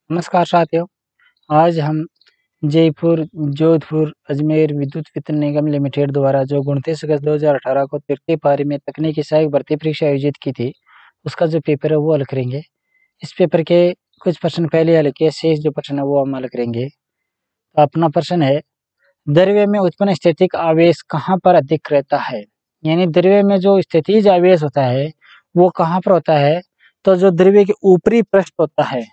नमस्कार साथियों। आज हम जयपुर, जोधपुर, अजमेर विद्युत वितरण निगम लिमिटेड द्वारा जो 29 अगस्त 2018 को तृतीय पारी में तकनीकी सहायक भर्ती परीक्षा आयोजित की थी, उसका जो पेपर है वो हल करेंगे। इस पेपर के कुछ प्रश्न पहले हल किए, शेष जो प्रश्न है वो हम हल करेंगे। तो अपना प्रश्न है, द्रव्य में उत्पन्न स्थितिज आवेश कहाँ पर अधिक रहता है? यानी द्रव्य में जो स्थितिज आवेश होता है वो कहाँ पर होता है? तो जो द्रव्य के ऊपरी पृष्ठ होता है,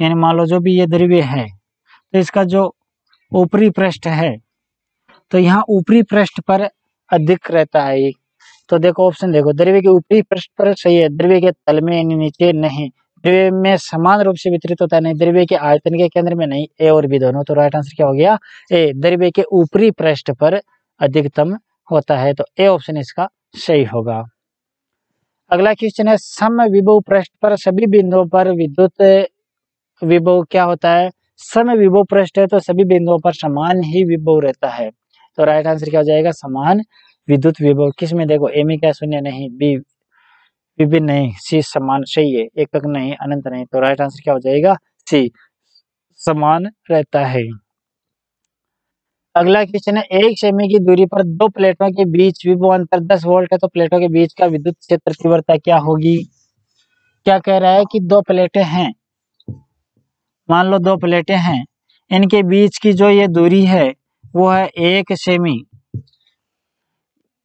यानी मान लो जो भी ये द्रव्य है तो इसका जो ऊपरी पृष्ठ है तो यहाँ ऊपरी पृष्ठ पर अधिक रहता है ये। तो देखो ऑप्शन देखो, द्रव्य के ऊपरी पृष्ठ पर सही है, द्रव्य के तल में यानी नीचे नहीं, द्रव्य में समान रूप से वितरित होता है नहीं, द्रव्य के आयतन के केंद्र में नहीं, ए और बी दोनों। तो राइट आंसर क्या हो गया? ए, द्रव्य के ऊपरी पृष्ठ पर अधिकतम होता है। तो ए ऑप्शन इसका सही होगा। अगला क्वेश्चन है, समविभव पृष्ठ पर सभी बिंदुओं पर विद्युत विभव क्या होता है? समविभव पृष्ठ है तो सभी बिंदुओं पर समान ही विभव रहता है। तो राइट आंसर क्या हो जाएगा? समान विद्युत विभव। किसमें देखो, ए में क्या शून्य नहीं, बी विभिन्न नहीं, सी समान सही है, एकक नहीं, अनंत नहीं। तो राइट आंसर क्या हो जाएगा? सी, समान रहता है। अगला क्वेश्चन है, एक सेमी की दूरी पर दो प्लेटों के बीच विभव अंतर 10 वोल्ट है तो प्लेटों के बीच का विद्युत क्षेत्र तीव्रता क्या होगी? क्या कह रहा है कि दो प्लेटें हैं, मान लो दो प्लेटें हैं, इनके बीच की जो ये दूरी है वो है 1 सेमी।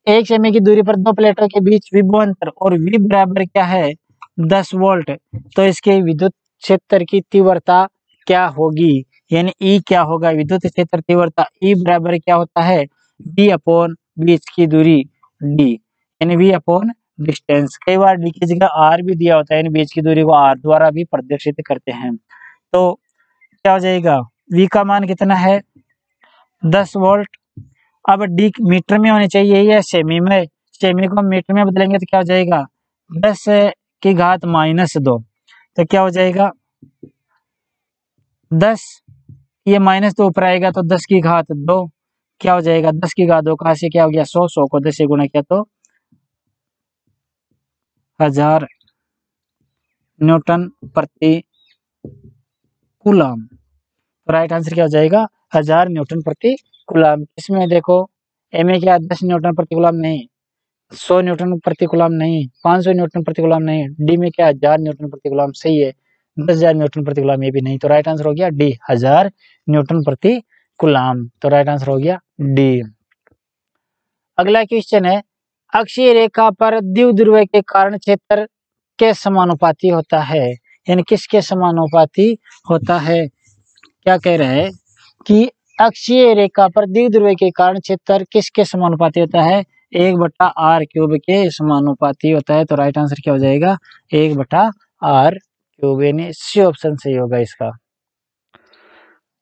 1 सेमी की दूरी पर दो प्लेटों के बीच विभव अंतर और V बराबर क्या है? 10 वोल्ट। तो इसके विद्युत क्षेत्र की तीव्रता क्या होगी? यानी E क्या होगा? विद्युत क्षेत्र तीव्रता E बराबर क्या होता है? V अपॉन बीच की दूरी D, यानी V अपॉन डिस्टेंस। कई बार D की जगह R भी दिया होता है, यानी बीच की दूरी को R द्वारा भी प्रदर्शित करते हैं। तो क्या हो जाएगा? V का मान कितना है? 10 वोल्ट। अब डी मीटर में होनी चाहिए या सेमी में? सेमी को मीटर में बदलेंगे तो क्या हो जाएगा? 10 की घात -2। तो क्या हो जाएगा? 10, ये -2 ऊपर आएगा तो 10 की घात 2। क्या हो जाएगा? 10 की घात 2 कहाँ से क्या हो गया? 100, 100 को 10 से गुणा किया तो 1000 न्यूटन प्रति कूलम। तो राइट आंसर क्या हो जाएगा? 1000 न्यूटन प्रति कूलम। इसमें देखो, ए में क्या 10 न्यूटन प्रति कूलम नहीं, 100 न्यूटन प्रति कूलम नहीं, 500 न्यूटन प्रति कूलम नहीं, डी में क्या 1000 न्यूटन प्रति कूलम सही है, 10,000 न्यूटन प्रति कूलम ये भी नहीं। तो राइट आंसर हो गया डी, 1000 न्यूटन प्रति कूलम। तो राइट आंसर हो गया डी। अगला क्वेश्चन है, अक्षीय रेखा पर द्विध्रुव के कारण क्षेत्र के समानुपाती होता है? यानी किसके समानुपाती होता है? क्या कह रहे हैं कि अक्षीय रेखा पर द्विध्रुव के कारण क्षेत्र किसके समानुपाती होता है? 1/r³ के समानुपाती होता है। तो राइट आंसर क्या हो जाएगा? 1/r³, यानी सी ऑप्शन सही होगा इसका।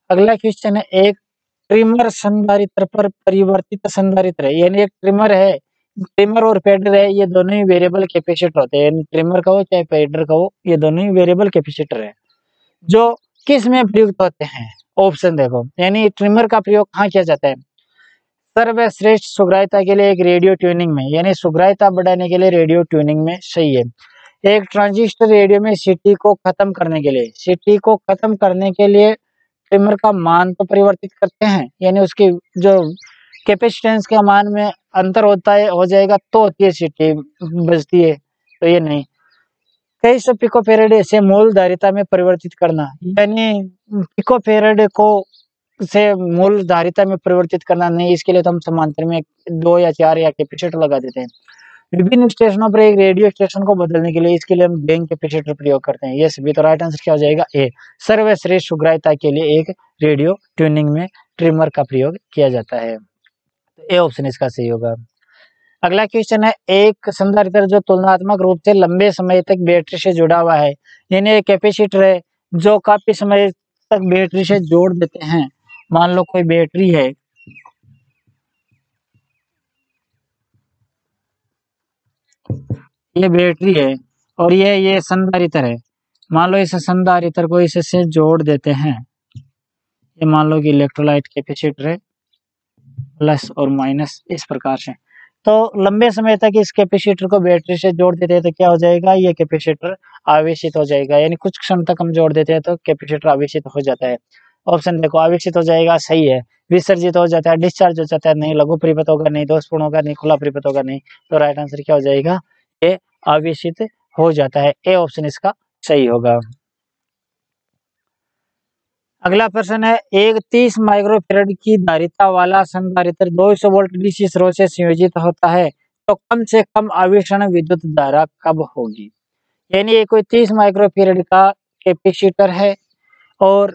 अगला क्वेश्चन है, एक ट्रिमर संधारित्र पर परिवर्तित संधारित्र है, यानी एक ट्रिमर है, ट्रिमर और फेडर है, ये दोनों ही वेरिएबल कैपेसिटर होते हैं, यानी ट्रिमर का हो चाहे फेडर का हो, ये दोनों ही वेरिएबल कैपेसिटर है। जो किस में प्रयुक्त होते हैं? ऑप्शन देखो, यानी ट्रिमर का प्रयोग कहाँ किया जाता है? सर्वश्रेष्ठ सुग्राह्यता के लिए एक रेडियो ट्यूनिंग में, यानी सुग्राह्यता बढ़ाने के लिए रेडियो ट्यूनिंग में सही है। एक ट्रांजिस्टर रेडियो में सीटी को खत्म करने के लिए, सीटी को खत्म करने के लिए ट्रिमर का मान तो परिवर्तित करते हैं, यानी उसकी जो कैपेसिटेंस के मान में अंतर होता है हो जाएगा तो होती है सीटी बजती है, तो ये नहीं। कई सौ पिकोफैरेड से मूल धारिता में परिवर्तित करना, यानी पिकोफैरेड को से मूल धारिता में परिवर्तित करना नहीं, इसके लिए तो हम समांतर में 2 या 4 या कैपेसिटर लगा देते हैं। विभिन्न स्टेशनों पर एक रेडियो स्टेशन को बदलने के लिए इसके लिए हम बैंक कैपेसिटर प्रयोग करते हैं। ये सभी। तो राइट आंसर क्या हो जाएगा? ए, सर्वश्रेष्ठ सुग्राह्यता के लिए एक रेडियो ट्यूनिंग में ट्रिमर का प्रयोग किया जाता है। ए ऑप्शन इसका सही होगा। अगला क्वेश्चन है, एक संधारित्र जो तुलनात्मक रूप से लंबे समय तक बैटरी से जुड़ा हुआ है, यानी एक कैपेसिटर है जो काफी समय तक बैटरी से जोड़ देते हैं। मान लो कोई बैटरी है, ये बैटरी है और ये संधारित्र है। मान लो इस संधारित्र को इससे जोड़ देते हैं, ये मान लो कि इलेक्ट्रोलाइट कैपेसिटर है, प्लस और माइनस इस प्रकार से। तो लंबे समय तक इस कैपेसिटर को बैटरी से जोड़ देते हैं तो क्या हो जाएगा, ये कैपेसिटर आवेशित हो जाएगा, यानी कुछ क्षण तक हम जोड़ देते हैं तो कैपेसिटर आवेशित हो जाता है। ऑप्शन देखो, आवेशित हो जाएगा सही है, विसर्जित हो जाता है, डिस्चार्ज हो जाता है नहीं, लघु परिपथ होगा नहीं, दोषपूर्ण होगा नहीं, खुला परिपथ होगा नहीं। तो राइट आंसर क्या हो जाएगा, ये आवेशित हो जाता है, ए ऑप्शन इसका सही होगा। अगला प्रश्न है, एक 30 माइक्रोफैराड की धारिता वाला संधारित्र 200 वोल्ट डीसी स्रोत से संयोजित होता है, तो कम से कम आवेशन विद्युत धारा कब होगी। यानी ये कोई 30 माइक्रोफैराड का कैपेसिटर है और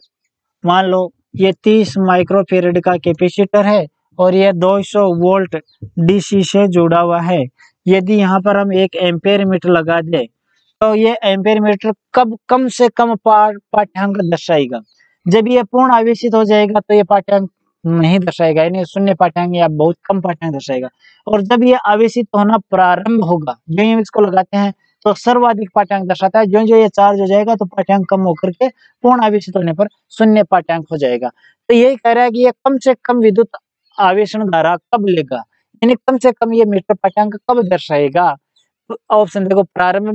मान लो ये 30 माइक्रोफैराड का कैपेसिटर है और ये 200 वोल्ट डीसी से जुड़ा हुआ है। यदि यहाँ पर हम एक एम्पेयर मीटर लगा दे तो ये एम्पेयर मीटर कब कम से कम पाठ्यांक दर्शाएगा। जब ये पूर्ण आवेशित हो जाएगा तो ये पाठ्यांक नहीं दर्शाएगा, यानी शून्य पाठ्यांक या बहुत कम पाठ्यांक दर्शाएगा। और जब ये आवेशित होना प्रारंभ होगा, जो हम इसको लगाते हैं तो सर्वाधिक पाठ्यांक दर्शाता है। जो जो ये चार्ज हो जाएगा तो पाठ्यांक कम होकर के पूर्ण आवेशित होने पर शून्य पाठ्यांक हो जाएगा। तो यही कह रहा है कि ये कम से कम विद्युत आवेशन धारा कब लेगा, यानी कम से कम ये मीटर पाठ्यांक कब दर्शाएगा। तो ऑप्शन देखो, प्रारंभ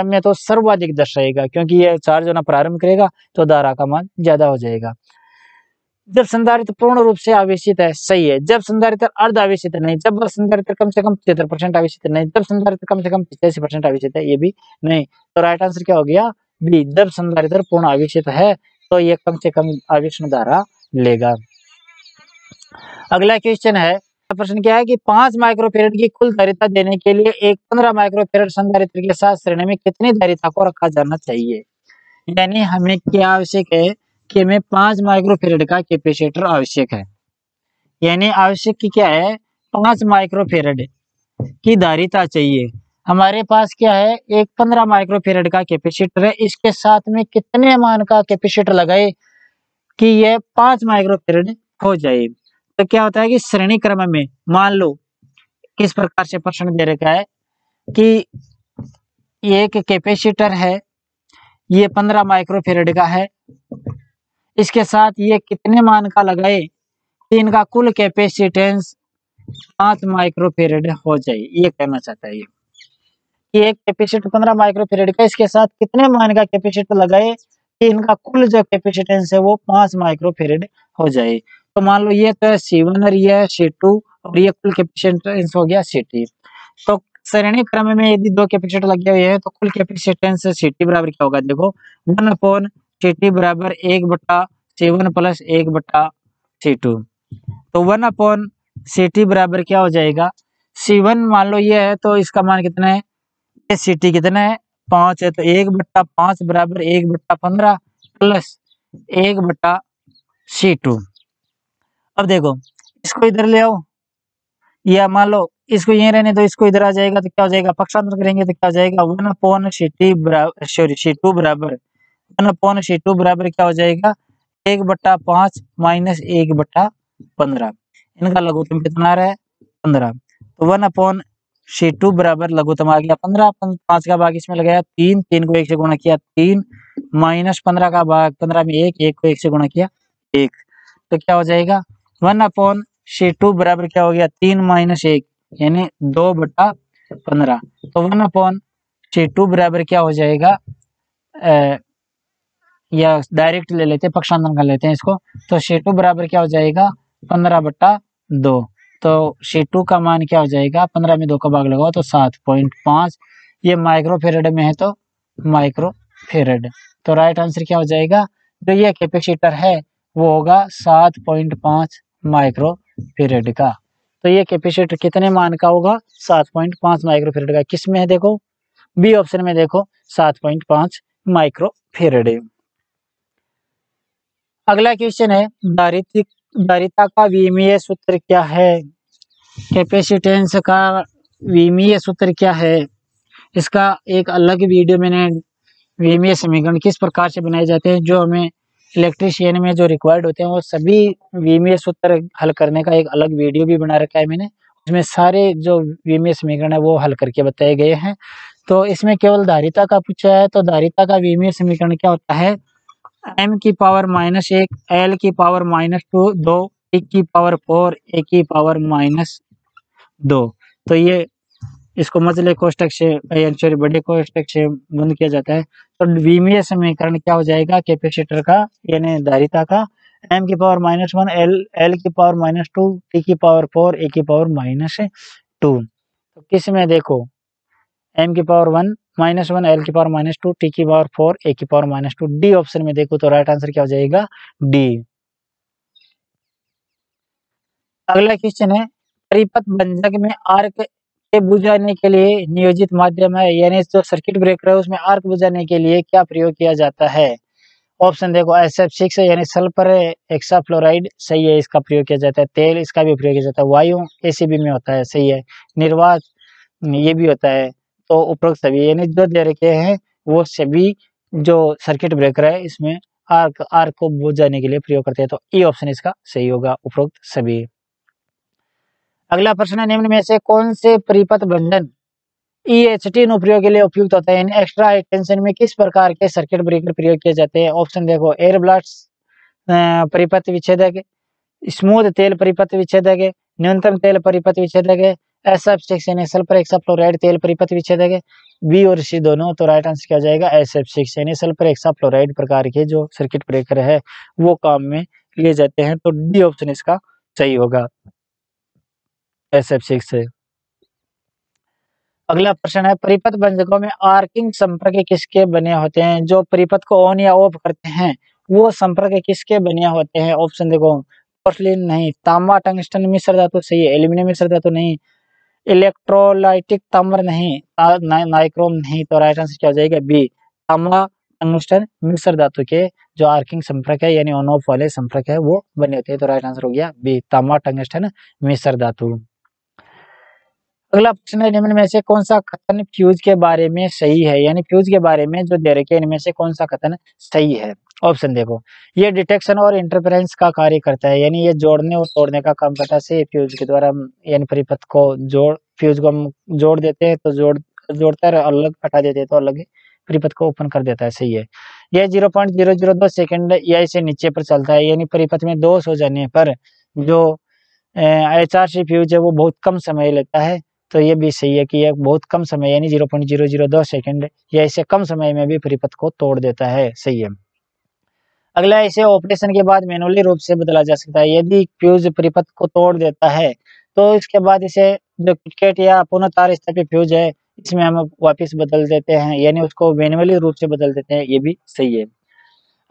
में तो सर्वाधिक दर्शाएगा, क्योंकि ये चार्ज होना प्रारंभ करेगा तो धारा का मान ज्यादा हो जाएगा। जब संधारित्र पूर्ण रूप से आवेशित है, सही है। जब संधारित्र अर्ध आवेशित नहीं, जब संधारित्र कम से कम 73% आवेशित नहीं, जब संधारित्र कम से कम 85% आवेशित है, ये भी नहीं। तो राइट आंसर क्या हो गया, बी। जब संधारित्र पूर्ण आवेशित है तो ये कम से कम आवेशन धारा लेगा। अगला क्वेश्चन है, प्रश्न क्या है कि 5 माइक्रोफैराड की कुल धारिता देने के लिए एक 15 माइक्रोफैराड संधारित्र के साथ श्रेणी में कितनी धारिता को रखा जाना चाहिए। यानी हमें क्या आवश्यक है कि हमें 5 माइक्रोफैराड का कैपेसिटर आवश्यक है, यानी आवश्यक की क्या है, 5 माइक्रोफैराड की धारिता चाहिए। हमारे पास क्या है, एक 15 माइक्रोफैराड का कैपेसिटर है, इसके साथ में कितने मान का कैपेसिटर लगाए कि ये 5 माइक्रोफैराड हो जाए। तो क्या होता है कि श्रेणी क्रम में, मान लो किस प्रकार से प्रश्न दे रखा है कि एक कैपेसिटर है, ये 15 माइक्रोफैराड का है, इसके साथ ये कितने मान का लगाए कि इनका कुल कैपेसिटेंस 5 माइक्रोफैराड हो जाए। ये कहना चाहता है ये कि एक कैपेसिटर 15 माइक्रोफैराड का, इसके साथ कितने मान का कैपेसिटर लगाए कि इनका कुल जो कैपेसिटेंस है वो 5 माइक्रोफैराड हो जाए। तो मान लो ये तो C1 और ये C2 और ये कुल कैपेसिटेंस हो गया CT। तो श्रेणी क्रम में यदि दो कैपेसिटर लगे हुए हैं तो कुल कैपेसिटेंस CT बराबर क्या होगा, देखो 1/CT बराबर 1/C1 प्लस 1/C2। तो 1/CT बराबर क्या हो जाएगा, C1 मान लो ये है तो इसका मान कितना है, ये CT कितना है 5 है, तो 1/5 बराबर 1/15 प्लस 1/C2। अब देखो इसको इधर ले आओ, या मान लो इसको यहीं रहने तो इसको इधर आ जाएगा, तो क्या हो जाएगा, पक्षांतर करेंगे तो क्या हो जाएगा 1/CT बराबर C2 बराबर 1/C2 बराबर क्या हो जाएगा 1/5 माइनस 1/15। इनका लघुत्तम कितना आ रहा है 15। तो 1/C2 बराबर लघुत्तम आ गया 15, 5 का भाग इसमें लगाया 3, 3 को 1 से गुणा किया 3, माइनस 15 का भाग 15 में 1, 1 को 1 से गुणा किया 1। तो क्या हो जाएगा 1/C2 बराबर क्या हो गया 3 माइनस 1 यानी 2/15। तो 1/C2 बराबर क्या हो जाएगा, या डायरेक्ट ले लेते हैं, पक्षांतर कर लेते हैं इसको। तो C2 बराबर क्या हो जाएगा 15/2। तो C2 का मान क्या हो जाएगा, 15 में 2 का भाग लगाओ तो 7.5। ये माइक्रोफैराड में है तो माइक्रोफैराड। तो राइट आंसर क्या हो जाएगा, जो ये कैपेसिटर है वो होगा 7.5 माइक्रोफैराड का। तो ये कैपेसिटर कितने मान का होगा 7.5 माइक्रोफैराड का। किस में है देखो, बी ऑप्शन में देखो 7.5 माइक्रोफैराड। अगला क्वेश्चन है, धारिता का विमीय सूत्र क्या है। कैपेसिटेंस का विमीय सूत्र क्या है, इसका एक अलग वीडियो मैंने, विमीय समीकरण किस प्रकार से बनाए जाते हैं, जो हमें इलेक्ट्रीशियन में जो रिक्वायर्ड होते हैं वो सभी विमीय सूत्र हल करने का एक अलग वीडियो भी बना रखा है मैंने। उसमें सारे जो विमीय समीकरण है वो हल करके बताए गए हैं। तो इसमें केवल धारिता का पूछा है, तो धारिता का विमीय समीकरण क्या होता है, m की पावर -1, l की पावर -2, 2 e की पावर 4, a की पावर -2। तो ये इसको मझले कोष्ठक से सॉरी बड़े कोष्ठक से गुणा किया जाता है। तो द्विमीय समीकरण क्या हो जाएगा कैपेसिटर का यानी धारिता का m की पावर -1 l की पावर -2 t की पावर 4 a की पावर -2। तो किस में देखो m की पावर 1 -1 l की पावर -2 t की पावर 4 a की पावर -2 डी ऑप्शन में देखो तो राइट आंसर क्या हो जाएगा डी। अगला क्वेश्चन है परिपथ भंजक में आर्क के बुझाने के लिए नियोजित माध्यम है यानी जो सर्किट ब्रेकर है उसमें आर्क बुझाने के लिए क्या प्रयोग किया जाता है। ऑप्शन देखो SF6 यानी सल्फर हेक्साफ्लोराइड सही है, इसका प्रयोग किया जाता है। तेल इसका भी प्रयोग किया जाता है। वायु एसीबी में होता है सही है। निर्वात ये भी होता है। तो उपरोक्त सभी यानी जो दे रखे हैं वो सभी जो सर्किट ब्रेकर है इसमें आर्क आर्क को बुझाने के लिए प्रयोग करते हैं। तो ई ऑप्शन इसका सही होगा उपरोक्त सभी। अगला प्रश्न है निम्न में से कौन से परिपथ बंधन EHT अनुप्रयोग के लिए उपयुक्त होता है यानी एक्स्ट्रा हाई टेंशन में किस प्रकार के सर्किट ब्रेकर प्रयोग किए जाते हैं। ऑप्शन देखो एयर ब्लास्ट परिपथ विच्छेदक, स्मूथ तेल परिपथ विच्छेदक है, न्यूनतम तेल परिपथ विच्छेदक है, SF6 यानी सल्फर हेक्साफ्लोराइड तेल परिपथ विच्छेदक है। बी और सी दोनों। तो राइट आंसर क्या हो जाएगा SF6 यानी सल्फर हेक्साफ्लोराइड प्रकार के जो सर्किट ब्रेकर है वो काम में लिए जाते हैं। तो डी ऑप्शन इसका सही होगा SF6 से। अगला प्रश्न है परिपथ भंजकों में आर्किंग संपर्क किसके बने होते हैं। जो परिपथ को ऑन या ऑफ करते हैं वो संपर्क किसके बने होते हैं। ऑप्शन देखो पोर्सिलिन नहीं, तांबा टंगस्टन मिश्र धातु सही है, एल्यूमिनियम मिश्र धातु नहीं, इलेक्ट्रोलाइटिक ताम्र नहीं, नाइक्रोम नहीं। तो राइट आंसर क्या हो जाएगा बी तांबा टंगस्टन मिश्र धातु के जो आर्किंग संपर्क है यानी ऑन ऑफ वाले संपर्क है वो बने होते हैं। तो राइट आंसर हो गया बी तांबा टंगस्टन मिश्र धातु। अगला प्रश्न है निम्न में से कौन सा कथन फ्यूज के बारे में सही है यानी फ्यूज के बारे में जो दे रखे इनमें से कौन सा कथन सही है। ऑप्शन देखो ये डिटेक्शन और इंटरफेरेंस का कार्य करता है यानी ये जोड़ने और तोड़ने का काम करता है। से फ्यूज के द्वारा हम यानी परिपथ को फ्यूज को हम जोड़ देते हैं तो जोड़ता है, अलग हटा देते हैं तो अलग परिपथ को ओपन कर देता है सही है। यह 0.002 सेकंड या से नीचे पर चलता है यानी परिपथ में दोष हो जाने पर जो HRC फ्यूज है वो बहुत कम समय लेता है। तो ये भी सही है कि यह बहुत कम समय यानी 0.002 सेकंड या इससे कम समय में भी परिपथ को तोड़ देता है सही है। अगला इसे ऑपरेशन के बाद मैनुअली रूप से बदला जा सकता है यदि फ्यूज परिपथ को तोड़ देता है तो इसके बाद इसे जो किटकेट या पुनः तार स्थापित फ्यूज है इसमें हम वापस बदल देते हैं यानी उसको मैनुअली रूप से बदल देते हैं। ये भी सही है।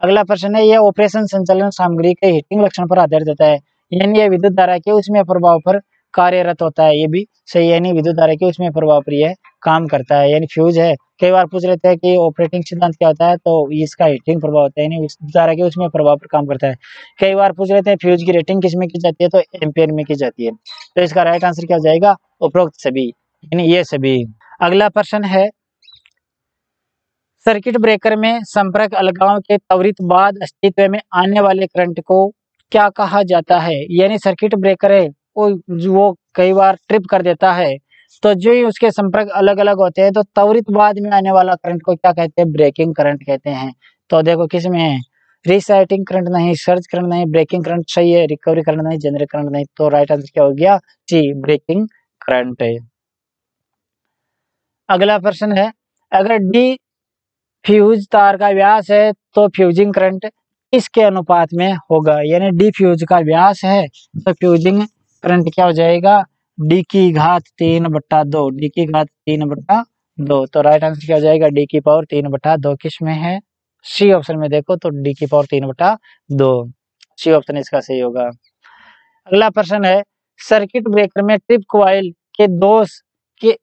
अगला प्रश्न है यह ऑपरेशन संचालन सामग्री के हीटिंग लक्षण पर आधारित होता है यानी यह विद्युत धारा के उसमें प्रभाव पर कार्यरत होता है। ये भी सही है यानी विद्युत धारा के उसमें प्रभाव पर यह काम करता है यानी फ्यूज है। कई बार पूछ लेते हैं कि ऑपरेटिंग सिद्धांत क्या होता है तो इसका हीटिंग प्रभाव होता है यानी विद्युत धारा के उसमें प्रभाव पर काम करता है। कई बार पूछ लेते हैं फ्यूज की रेटिंग किस में की जाती है तो एम्पियर में की जाती है। तो इसका राइट आंसर क्या हो जाएगा उपरोक्त सभी यानी ये सभी। अगला प्रश्न है सर्किट ब्रेकर में संपर्क अलगाव के त्वरित बाद अस्तित्व में आने वाले करंट को क्या कहा जाता है यानी सर्किट ब्रेकर है वो कई बार ट्रिप कर देता है तो जो ही उसके संपर्क अलग अलग होते हैं तो त्वरित बाद में आने वाला करंट को क्या कहते हैं ब्रेकिंग करंट कहते हैं। तो देखो किसमें है रिसाइटिंग करंट नहीं, सर्ज करंट नहीं, ब्रेकिंग करंट सही है, रिकवरी करंट नहीं, जनरेट करंट नहीं। तो राइट आंसर क्या हो गया सी ब्रेकिंग करंट है। अगला प्रश्न है अगर डी फ्यूज तार का व्यास है तो फ्यूजिंग करंट किसके अनुपात में होगा यानी डी फ्यूज का व्यास है तो फ्यूजिंग करंट क्या हो जाएगा डी की घात 3/2 डी की घात 3/2। तो राइट आंसर क्या हो जाएगा डी की पावर 3/2 किस में है सी ऑप्शन में देखो तो डी की पावर 3/2 सी ऑप्शन इसका सही होगा। अगला प्रश्न है सर्किट ब्रेकर में ट्रिप कॉइल के दोष के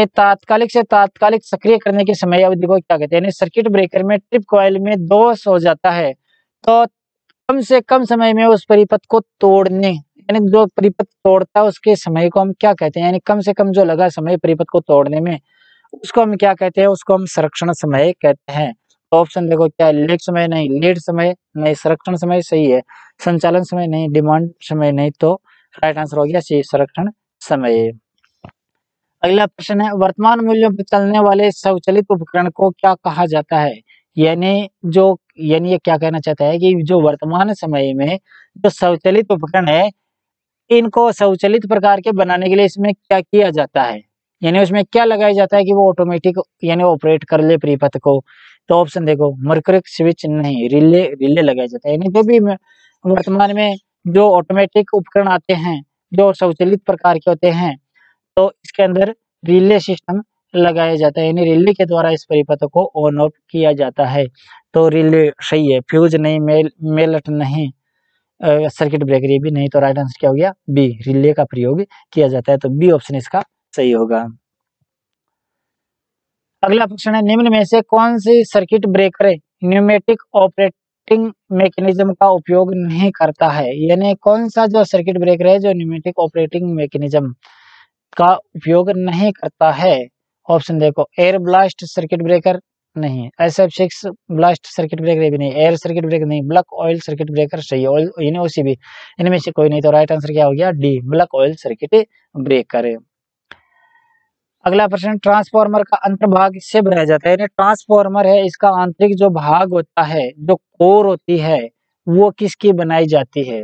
तात्कालिक से तात्कालिक सक्रिय करने की समय अवधि को क्या कहते हैं यानी सर्किट ब्रेकर में ट्रिप कॉइल में दोष हो जाता है तो कम से कम समय में उस परिपथ को तोड़ने यानी जो परिपथ तोड़ता है उसके समय को हम क्या कहते हैं यानी कम से कम जो लगा समय परिपथ को तोड़ने में उसको हम क्या कहते हैं उसको हम संरक्षण समय कहते हैं। तो ऑप्शन देखो क्या है लीड समय नहीं, लीड समय नहीं, संरक्षण समय सही है, संचालन समय नहीं, डिमांड समय नहीं। तो राइट आंसर हो गया सी संरक्षण समय। अगला प्रश्न है वर्तमान मूल्यों पर चलने वाले स्वचालित उपकरण को क्या कहा जाता है यानी जो यानी ये क्या कहना चाहता है कि जो वर्तमान समय में जो स्वचालित उपकरण है इनको स्वचालित प्रकार के बनाने के लिए इसमें क्या किया जाता है, यानी उसमें क्या लगाया जाता है कि वो ऑटोमेटिक यानी ऑपरेट कर ले परिपथ को। तो ऑप्शन देखो, मरकरी स्विच नहीं, रिले रिले लगाया जाता है। यानी जो भी वर्तमान में जो ऑटोमेटिक उपकरण आते हैं जो स्वचालित प्रकार के होते हैं, तो इसके अंदर रिले सिस्टम लगाया जाता है, यानी रिले के द्वारा इस परिपथ को ऑन ऑफ किया जाता है। तो रिले सही है, फ्यूज नहीं, मेलट नहीं, सर्किट ब्रेकर ये भी नहीं। तो राइट आंसर क्या हो गया, बी, रिले का प्रयोग किया जाता है। तो बी ऑप्शन इसका सही होगा। अगला प्रश्न है, निम्न में से कौन सी circuit breaker pneumatic operating mechanism का उपयोग नहीं करता है, यानी कौन सा जो सर्किट ब्रेकर है जो न्यूमेटिक ऑपरेटिंग मैकेनिज्म का उपयोग नहीं करता है। ऑप्शन देखो, एयर ब्लास्ट सर्किट ब्रेकर नहीं, SF6 ब्लास्ट सर्किट ब्रेकर भी नहीं, एयर सर्किट ब्रेकर नहीं, ब्लैक ऑयल सर्किट ब्रेकर सही है, ऑयल यानी OCB, इनमें से कोई नहीं। तो राइट आंसर क्या हो गया, D, black oil circuit breaker. अगला प्रश्न, ट्रांसफार्मर का अंतर्भाग से बनाया जाता है, यानी ट्रांसफार्मर है इसका आंतरिक जो भाग होता है, जो कोर होती है, वो किसकी बनाई जाती है।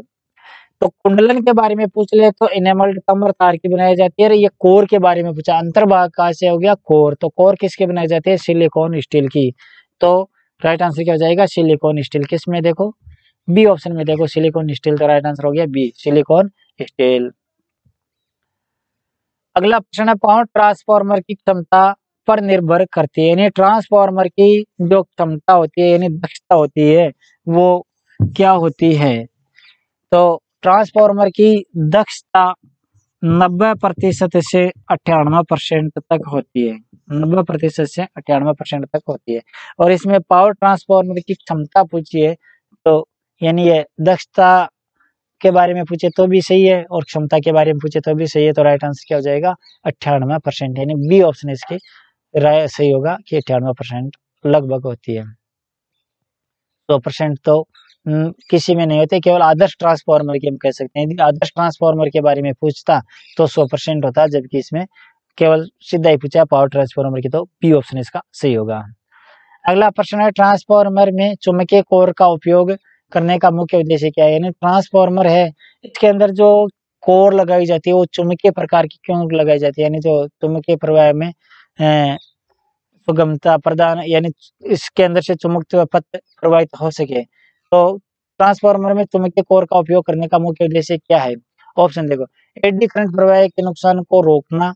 तो कुंडलन के बारे में पूछ ले तो इनेमल्ड कमर तार की बनाई जाती है। ये कोर के बारे में पूछा, अंतर्भाग कहाँ से हो गया, कोर, तो कोर किसके बनाई जाती है, सिलिकॉन स्टील की। तो राइट आंसर क्या हो जाएगा, सिलिकॉन स्टील। किस में देखो, बी ऑप्शन में देखो, सिलिकॉन स्टील। तो राइट आंसर हो गया बी, सिलिकॉन स्टील। अगला प्रश्न है, पावर ट्रांसफार्मर की क्षमता पर निर्भर करती है, यानी ट्रांसफार्मर की जो क्षमता होती है यानी दक्षता होती है वो क्या होती है। तो ट्रांसफार्मर की दक्षता 90% से 98% तक होती है, 90% से 98% तक होती है। और इसमें पावर ट्रांसफार्मर की क्षमता पूछी है, तो यानी ये दक्षता के बारे में पूछे तो भी सही है और क्षमता के बारे में पूछे तो भी सही है। तो राइट आंसर क्या हो जाएगा, 98%, यानी बी ऑप्शन इसकी राय सही होगा कि 98% लगभग होती है। 100% तो किसी में नहीं होते, केवल आदर्श ट्रांसफार्मर की हम कह सकते हैं। यदि आदर्श ट्रांसफार्मर के बारे में पूछता तो 100% होता, जबकि इसमें केवल सीधा ही पूछा पावर ट्रांसफार्मर की, तो बी ऑप्शन इसका सही होगा। अगला प्रश्न है, ट्रांसफार्मर में चुंबकीय कोर का उपयोग करने का मुख्य उद्देश्य क्या है, यानी ट्रांसफार्मर है इसके अंदर जो कोर लगाई जाती है वो चुंबकीय प्रकार की क्यों लगाई जाती है, यानी जो चुंबकीय प्रवाह में सुगमता प्रदान, यानी इसके अंदर से चुंबकीय पथ प्रवाहित हो सके। तो ट्रांसफार्मर में चुंबकीय कोर का उपयोग करने का मुख्य उद्देश्य क्या है। ऑप्शन देखो, एडी करंट प्रवाह के नुकसान को रोकना,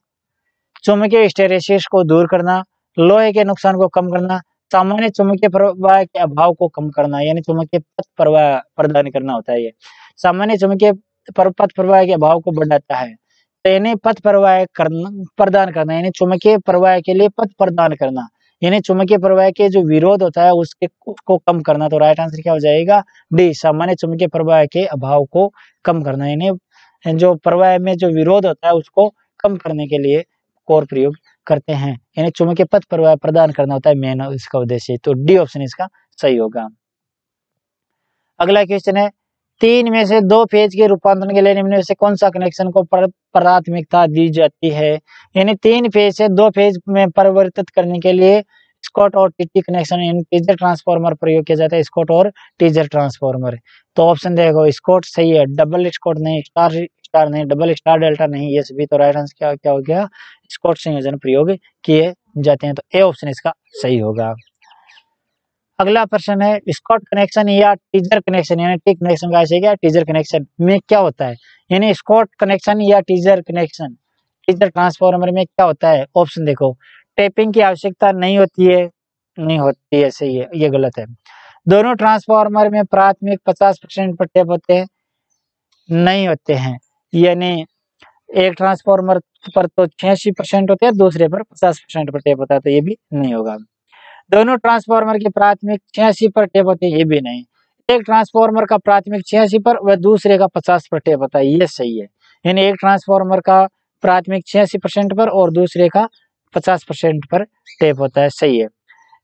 चुंबकीय हिस्टैरिसीस को दूर करना, लोहे के नुकसान को कम करना, सामान्य चुंबकीय प्रवाह के अभाव को कम करना, यानी चुंबकीय पथ प्रवाह प्रदान करना होता है। ये सामान्य चुंबकीय पथ प्रवाह के अभाव को बढ़ाता है, तो यानी पथ प्रवाह करना प्रदान करना, यानी चुंबकीय प्रवाह के लिए पथ प्रदान करना, यानी चुंबकीय प्रवाह के जो विरोध होता है उसको कम करना। तो राइट आंसर क्या हो जाएगा, डी, सामान्य चुंबकीय प्रवाह के अभाव को कम करना, यानी जो प्रवाह में जो विरोध होता है उसको कम करने के लिए कोर प्रयोग करते हैं, यानी चुंबकीय पथ प्रवाह प्रदान करना होता है मेन इसका उद्देश्य। तो डी ऑप्शन इसका सही होगा। अगला क्वेश्चन है, 3 में से 2 फेज के रूपांतरण के लिए निम्न में से कौन सा कनेक्शन को प्राथमिकता दी जाती है, यानी 3 फेज से 2 फेज में परिवर्तित करने के लिए स्कॉट और टीटी कनेक्शन यानी टीजर ट्रांसफार्मर प्रयोग किया जाता है, स्कॉट और टीजर ट्रांसफार्मर। तो ऑप्शन देखो, स्कॉट सही है, डबल स्कॉट नहीं, स्टार नहीं, डबल स्टार डेल्टा नहीं, ये सभी। तो राइट आंसर क्या क्या हो गया, स्कॉट संयोजन प्रयोग किए जाते हैं। तो ए ऑप्शन इसका सही होगा। अगला प्रश्न है, स्कॉट कनेक्शन या टीजर कनेक्शन यानी टी कनेक्शन का क्या, टीजर कनेक्शन में क्या होता है, यानी स्कॉट कनेक्शन या टीजर कनेक्शन टीजर ट्रांसफार्मर में क्या होता है। ऑप्शन देखो, टेपिंग की आवश्यकता नहीं होती है, नहीं होती है, सही है, ये गलत है। दोनों ट्रांसफार्मर में प्राथमिक 50% पर टेप होते हैं, नहीं होते हैं, यानी एक ट्रांसफार्मर पर तो 86% होते हैं, दूसरे पर 50% पर टेप होता है, तो ये भी नहीं होगा। दोनों ट्रांसफार्मर की प्राथमिक 86 पर टेप होती है, ये भी नहीं। एक ट्रांसफार्मर का प्राथमिक 86 पर व दूसरे का 50 पर टेप होता है, ये सही है, यानी एक ट्रांसफार्मर का प्राथमिक 86% पर और दूसरे का 50% पर टेप होता है, सही है।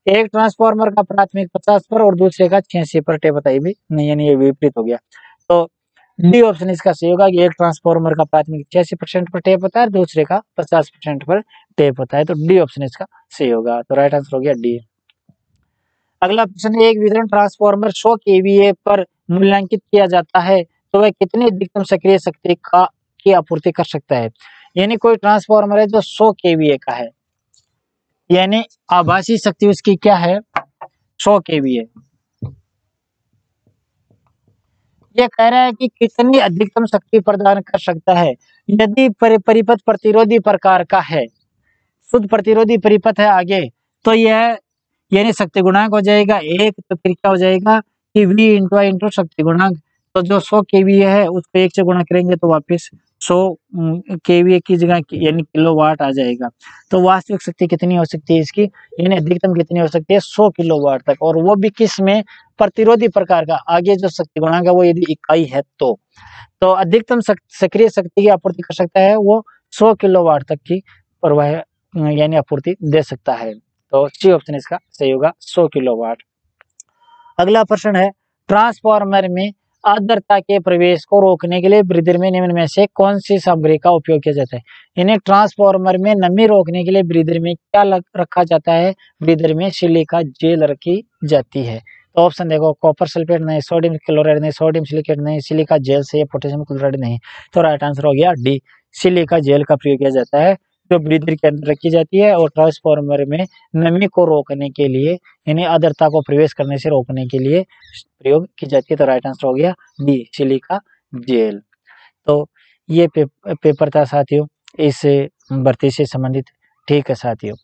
एक ट्रांसफार्मर का प्राथमिक 50 पर और दूसरे का 86 पर टेप होता है, ये भी नहीं, यानी ये विपरीत हो गया। तो डी ऑप्शन इसका सही होगा कि एक ट्रांसफार्मर का प्राथमिक 86% पर टेप होता है, दूसरे का 50% पर टेप होता है। तो डी ऑप्शन इसका सही होगा। तो राइट आंसर हो गया डी। अगला प्रश्न है, एक वितरण ट्रांसफार्मर 100 kVA पर मूल्यांकित किया जाता है तो वह कितनी अधिकतम सक्रिय शक्ति का की आपूर्ति कर सकता है। यानी कोई ट्रांसफार्मर है जो 100 केवीए का है, यानी आभासी शक्ति उसकी क्या है, 100 केवीए। ये कह रहा है कि कितनी अधिकतम शक्ति प्रदान कर सकता है। यदि परिपथ प्रतिरोधी प्रकार का है, शुद्ध प्रतिरोधी परिपथ है आगे, तो यह यानी शक्ति गुणांक हो जाएगा 1, तो फिर क्या हो जाएगा कि V इंटू आई इंटू शक्ति गुणांक। तो जो 100 केवीए है उसको 1 से गुणा करेंगे तो वापस 100 केवीए की जगह यानी किलोवाट आ जाएगा। तो वास्तविक शक्ति कितनी हो सकती है इसकी, यानी अधिकतम कितनी हो सकती है, 100 किलोवाट तक, और वो भी किस में, प्रतिरोधी प्रकार का। आगे जो शक्ति गुणांक है वो यदि इकाई है तो अधिकतम सक्रिय शक्ति की आपूर्ति कर सकता है वो 100 किलोवाट तक की प्रवाह यानी आपूर्ति दे सकता है। तो सी ऑप्शन इसका सही होगा, 100 किलोवाट। अगला प्रश्न है, ट्रांसफार्मर में आर्द्रता के प्रवेश को रोकने के लिए ब्रीदर में निम्न में से कौन सी सामग्री का उपयोग किया जाता है। इन्हें ट्रांसफार्मर में नमी रोकने के लिए ब्रीदर में क्या रखा जाता है, ब्रीदर में सिलिका जेल रखी जाती है। तो ऑप्शन देखो, कॉपर सल्फेट नहीं, सोडियम क्लोराइड नहीं, सोडियम सिलिकेट नहीं, सिलिका जेल से, पोटेशियम क्लोराइड नहीं। तो राइट आंसर हो गया डी, सिलिका जेल का प्रयोग किया जाता है, जो ब्रीदर के अंदर रखी जाती है और ट्रांसफार्मर में नमी को रोकने के लिए, यानी आर्द्रता को प्रवेश करने से रोकने के लिए प्रयोग की जाती है। तो राइट आंसर हो गया बी, सिलिका जेल। तो ये पेपर था साथियों इस भर्ती से संबंधित। ठीक है साथियों।